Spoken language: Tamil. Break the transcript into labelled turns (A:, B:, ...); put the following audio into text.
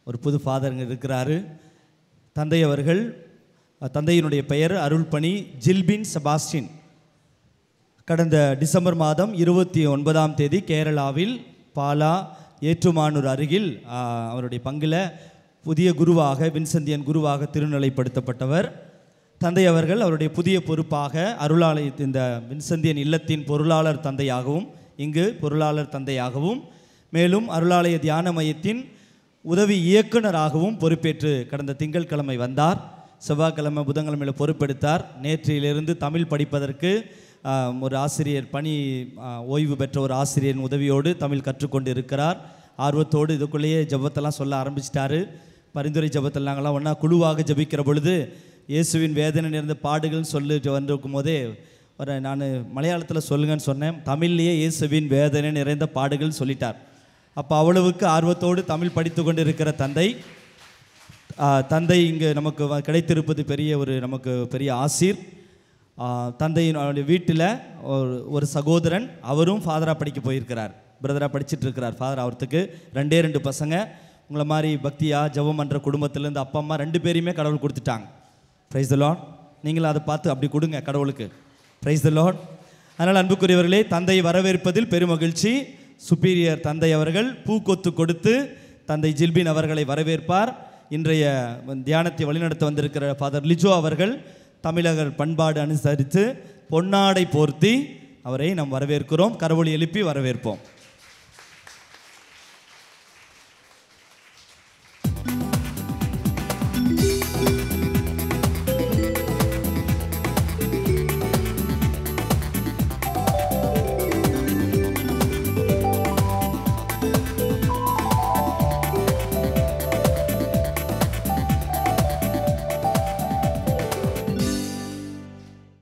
A: ஒரு புது ஃபாதருங்க இருக்கிறாரு. தந்தை அவர்கள், தந்தையினுடைய பெயர் அருள்பணி ஜில்பின் செபாஸ்டின். கடந்த டிசம்பர் மாதம் 29ஆம் தேதி கேரளாவில் பாலா ஏற்றுமானூர் அருகில் அவருடைய பங்கில் புதிய குருவாக, வின்செந்தியன் குருவாக திருநிலைப்படுத்தப்பட்டவர். தந்தை அவர்கள் அவருடைய புதிய பொறுப்பாக அருளாலயத்தின் இந்த வின்செந்தியன் இல்லத்தின் பொருளாளர் தந்தையாகவும், இங்கு பொருளாளர் தந்தையாகவும், மேலும் அருளாலய தியான மையத்தின் உதவி இயக்குநராகவும் பொறுப்பேற்று கடந்த திங்கட்கிழமை வந்தார். செவ்வாய்க்கிழமை புதன்கிழமையில் பொறுப்பெடுத்தார். நேற்றிலிருந்து தமிழ் படிப்பதற்கு ஒரு ஆசிரியர் பணி ஓய்வு பெற்ற ஒரு ஆசிரியரின் உதவியோடு தமிழ் கற்றுக்கொண்டு இருக்கிறார். ஆர்வத்தோடு இதுக்குள்ளேயே ஜபத்தெல்லாம் சொல்ல ஆரம்பிச்சிட்டாரு. பரிந்துரை ஜபத்தில் நாங்கள்லாம் ஒன்றா குழுவாக ஜபிக்கிற பொழுது இயேசுவின் வேதனை நிறைந்த பாடுகள்னு சொல்லிட்டு வந்திருக்கும் போதே நான் மலையாளத்தில் சொல்லுங்கன்னு சொன்னேன். தமிழ்லேயே இயேசுவின் வேதனை நிறைந்த பாடுகள் சொல்லிட்டார். அப்போ அவ்வளவுக்கு ஆர்வத்தோடு தமிழ் படித்து கொண்டு இருக்கிற தந்தை இங்கே நமக்கு கிடைத்திருப்பது நமக்கு பெரிய ஆசீர். தந்தையினுடைய வீட்டில் ஒரு சகோதரன், அவரும் ஃபாதராக படிக்க போயிருக்கிறார், பிரதராக படிச்சுட்டு இருக்கிறார். ஃபாதர் அவருக்கு 2 பசங்க. உங்களை மாதிரி பக்தியாக ஜெபம் பண்ணுற குடும்பத்திலேருந்து அப்பா அம்மா 2 பேரையுமே கடவுள் கொடுத்துட்டாங்க. ப்ரைஸ் தி லார்ட். நீங்களும் அதை பார்த்து அப்படி கொடுங்க கடவுளுக்கு. ப்ரைஸ் தி லார்ட். அதனால் அன்புக்குரியவர்களே, தந்தையை வரவேற்பதில் பெருமகிழ்ச்சி. சுப்பீரியர் தந்தை அவர்கள் பூக்கொத்து கொடுத்து தந்தை ஜில்பின் அவர்களை வரவேற்பார். இன்றைய தியானத்தை வழிநடத்த வந்திருக்கிற ஃபாதர் லிஜோ அவர்கள் தமிழகர் பண்பாடு அனுசரித்து பொன்னாடை போர்த்தி அவரை நாம் வரவேற்கிறோம். கரவொலி எழுப்பி வரவேற்போம்.